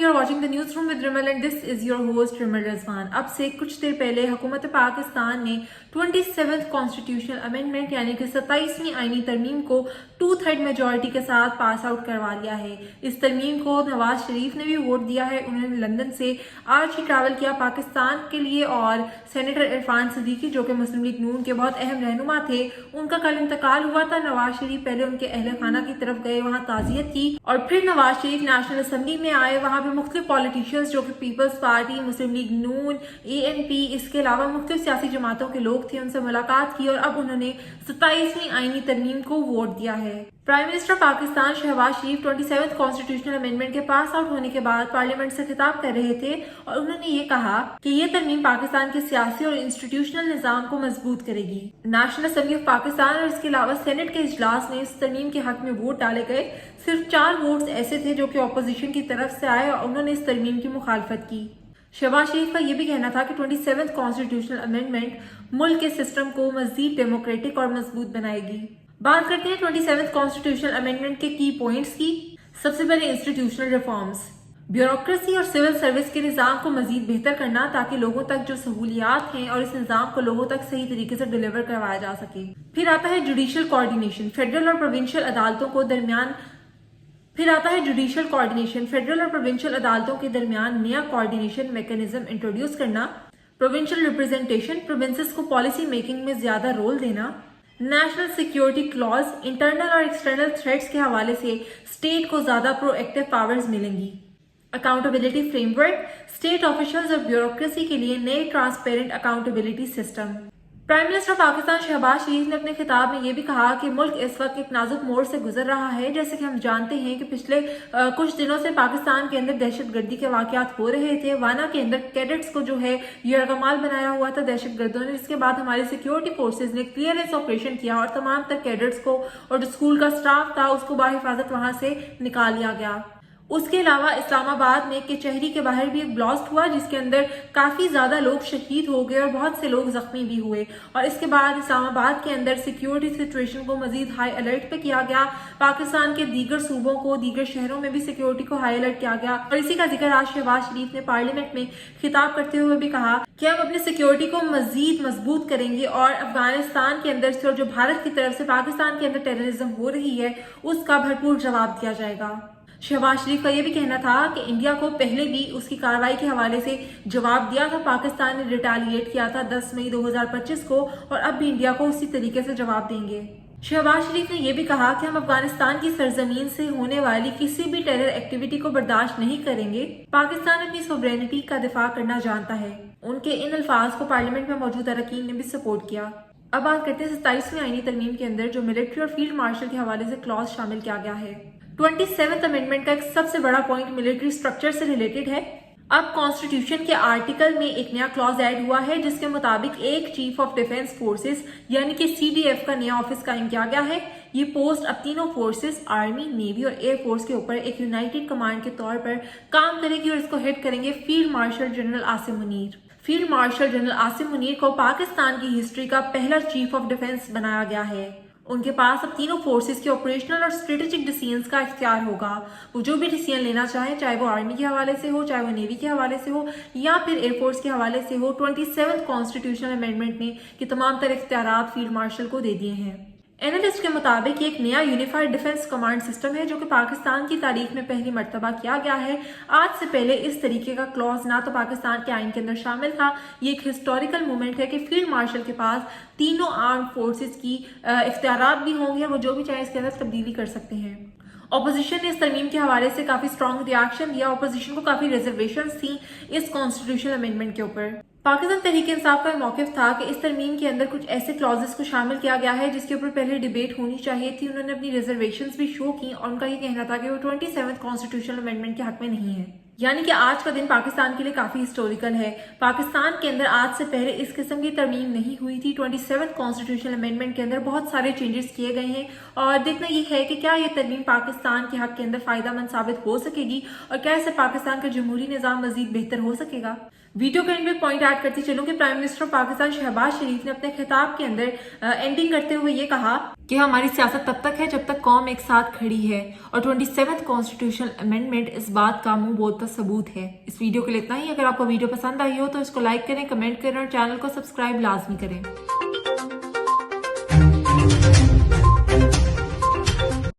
you are watching the newsroom with Rimal and this is your host Rimal Razwan। अब से कुछ देर पहले हुकूमत पाकिस्तान ने 27th कॉन्स्टिट्यूशनल अमेंडमेंट यानी कि 27वीं आईनी तरमीम को 2/3 मेजॉरिटी के साथ पास आउट करवा लिया है। इस तरमीम को नवाज शरीफ ने भी वोट दिया है। उन्होंने लंदन से आज ही ट्रैवल किया पाकिस्तान के लिए और सेनेटर इरफान सिद्दीकी जो कि मुस्लिम लीग नून के बहुत अहम रहनुमा थे, उनका कल इंतकाल हुआ था। नवाज शरीफ पहले उनके अहल खाना की तरफ गए, वहां ताजियत की और फिर नवाज शरीफ नेशनल असेंबली में आए। वहां पे मुख्तलिफ पॉलिटिशियंस जो कि पीपल्स पार्टी, मुस्लिम लीग नून, ANP, इसके अलावा मुख्तलिफ सियासी जमातों के लोग थे, उनसे मुलाकात की और अब उन्होंने 27वीं आईनी तरमीम को वोट दिया है। प्राइम मिनिस्टर पाकिस्तान शहबाज शरीफ 27th कॉन्स्टिट्यूशनल अमेंडमेंट के पास आउट होने के बाद पार्लियामेंट से खिताब कर रहे थे और उन्होंने ये कहा कि ये तरमीम पाकिस्तान के सियासी और इंस्टीट्यूशनल निजाम को मजबूत करेगी। नेशनल असेंबली ऑफ पाकिस्तान और इसके अलावा सेनेट के इजलास में इस तरमीम के हक में वोट डाले गए। सिर्फ 4 वोट्स ऐसे थे जो कि अपोजिशन की तरफ से आए और उन्होंने इस तरमीम की मुखालफत की। शहबाज शरीफ का यह भी कहना था कि 27th कॉन्स्टिट्यूशनल अमेंडमेंट मुल्क के सिस्टम को मजीद डेमोक्रेटिक और मजबूत बनाएगी। बात करते हैं 27th कॉन्स्टिट्यूशनल अमेंडमेंट के की पॉइंट्स की। सबसे पहले इंस्टीट्यूशनल रिफॉर्म्स, ब्यूरोक्रेसी और सिविल सर्विस के निज़ाम को मजीद बेहतर करना ताकि लोगों तक जो सहूलियात हैं और इस निज़ाम को लोगों तक सही तरीके से डिलीवर करवाया जा सके। फिर आता है जुडिशियल कोऑर्डिनेशन, फेडरल और प्रोविंशियल अदालतों के दरमियान नया कोऑर्डिनेशन मैकेनिज्म इंट्रोड्यूस करना। प्रोविंशियल रिप्रेजेंटेशन, प्रोविंसेस को पॉलिसी मेकिंग में ज्यादा रोल देना। नेशनल सिक्योरिटी क्लॉज, इंटरनल और एक्सटर्नल थ्रेट्स के हवाले से स्टेट को ज्यादा प्रोएक्टिव पावर्स मिलेंगी। अकाउंटेबिलिटी फ्रेमवर्क, स्टेट ऑफिशियल्स और ब्यूरोक्रेसी के लिए नए transparent accountability system. Prime minister Pakistan Shehbaz Sharif ने अपने खिताब में ये भी कहा कि मुल्क इस वक्त एक नाजुक मोड़ से गुजर रहा है। जैसे कि हम जानते हैं कि पिछले कुछ दिनों से पाकिस्तान के अंदर दहशतगर्दी के वाकयात हो रहे थे। वाना के अंदर कैडेट्स को जो है यरगमाल बनाया हुआ था दहशतगर्दों ने, जिसके बाद हमारे सिक्योरिटी फोर्सेज ने क्लियरेंस ऑपरेशन किया और तमाम तर कैडेट्स को और जो स्कूल का स्टाफ था उसको बाहिफाजत वहां से निकाल लिया गया। उसके अलावा इस्लामाबाद में कचहरी के बाहर भी एक ब्लास्ट हुआ जिसके अंदर काफी ज्यादा लोग शहीद हो गए और बहुत से लोग जख्मी भी हुए और इसके बाद इस्लामाबाद के अंदर सिक्योरिटी सिचुएशन को मजीद हाई अलर्ट पे किया गया। पाकिस्तान के दीगर सूबों को, दीगर शहरों में भी सिक्योरिटी को हाई अलर्ट किया गया और इसी का जिक्र आज शहबाज शरीफ ने पार्लियामेंट में खिताब करते हुए भी कहा कि हम अपनी सिक्योरिटी को मजीद मजबूत करेंगे और अफगानिस्तान के अंदर से और जो भारत की तरफ से पाकिस्तान के अंदर टेररिज्म हो रही है उसका भरपूर जवाब दिया जाएगा। शहबाज शरीफ का यह भी कहना था कि इंडिया को पहले भी उसकी कार्रवाई के हवाले से जवाब दिया था। पाकिस्तान ने रिटेलिएट किया था 10 मई 2025 को और अब भी इंडिया को उसी तरीके से जवाब देंगे। शहबाज शरीफ ने यह भी कहा कि हम अफगानिस्तान की सरजमीन से होने वाली किसी भी टेरर एक्टिविटी को बर्दाश्त नहीं करेंगे। पाकिस्तान अपनी सोवरेनिटी का दिफा करना जानता है। उनके इन अल्फाज को पार्लियामेंट में मौजूद अरकान ने भी सपोर्ट किया। अब बात करते हैं 27वीं आईनी तरमीम के अंदर जो मिलिट्री और फील्ड मार्शल के हवाले से क्लॉज शामिल किया गया है। 27th अमेंडमेंट का एक सबसे बड़ा पॉइंट मिलिट्री स्ट्रक्चर से रिलेटेड है। अब कॉन्स्टिट्यूशन के आर्टिकल में एक नया क्लॉज ऐड हुआ है जिसके मुताबिक एक चीफ ऑफ डिफेंस फोर्सेस यानी कि CDF का नया ऑफिस कायम किया गया है। ये पोस्ट अब तीनों फोर्सेस आर्मी, नेवी और एयर फोर्स के ऊपर एक यूनाइटेड कमांड के तौर पर काम करेगी और इसको हेड करेंगे field marshal general Asim Munir. Field marshal general Asim Munir को पाकिस्तान की हिस्ट्री का पहला चीफ ऑफ डिफेंस बनाया गया है। उनके पास अब तीनों फोर्सेस के ऑपरेशनल और स्ट्रेटेजिक डिसीजंस का इख्तियार होगा। वो जो भी डिसीजन लेना चाहे, चाहे वो आर्मी के हवाले से हो, चाहे वो नेवी के हवाले से हो या फिर एयरफोर्स के हवाले से हो, 27th कॉन्स्टिट्यूशनल अमेंडमेंट ने कि तमाम तरह इख्तियारात फील्ड मार्शल को दे दिए हैं। एनालिस्ट के मुताबिक एक नया यूनिफाइड डिफेंस कमांड सिस्टम है जो कि पाकिस्तान की तारीख में पहली मर्तबा किया गया है। आज से पहले इस तरीके का क्लॉज ना तो पाकिस्तान के आइन के अंदर शामिल था। ये एक हिस्टोरिकल मूवमेंट है कि फील्ड मार्शल के पास तीनों आर्म फोर्सेस की इख्तियारात भी होंगे, वो जो भी चाहे इसके अंदर तब्दीली कर सकते हैं। ऑपोजिशन ने इस तरमीम के हवाले से काफी स्ट्रॉन्ग रिएक्शन दिया। ऑपोजिशन को काफी रिजर्वेशंस थी इस कॉन्स्टिट्यूशनल अमेंडमेंट के ऊपर। पाकिस्तान तहरीक इंसाफ का मौक़िफ़ था कि इस तरमीम के अंदर कुछ ऐसे क्लॉजेस को शामिल किया गया है जिसके ऊपर पहले डिबेट होनी चाहिए थी। उन्होंने अपनी रिजर्वेशंस भी शो की और उनका ये कहना था कि वो 27th कॉन्स्टिट्यूशनल अमेंडमेंट के हक में नहीं है। यानी कि आज का दिन पाकिस्तान के लिए काफी हिस्टोरिकल है। पाकिस्तान के अंदर आज से पहले इस किस्म की तरमीम नहीं हुई थी। 27th कॉन्स्टिट्यूशनल अमेंडमेंट के अंदर बहुत सारे चेंजेस किए गए हैं और देखना ये है कि क्या ये तरमीम पाकिस्तान के हक के अंदर फायदा मंद साबित हो सकेगी और क्या इससे पाकिस्तान का जमहूरी निज़ाम मजीद बेहतर हो सकेगा। ویڈیو کے اینڈ میں پوائنٹ ایڈ کرتی چلوں کہ پرائم منسٹر پاکستان شہباز شریف نے اپنے خطاب کے اندر اینڈنگ کرتے ہوئے یہ کہا کہ ہماری سیاست تب تک ہے جب تک قوم ایک ساتھ کھڑی ہے، اور 27th کانسٹیٹیوشنل امینڈمنٹ اس بات کا منہ بولتا ثبوت ہے۔ اس ویڈیو کے لیے اتنا ہی۔ اگر آپ کو ویڈیو پسند آئی ہو تو اس کو لائک کریں، کمنٹ کریں اور چینل کو سبسکرائب لازمی کریں۔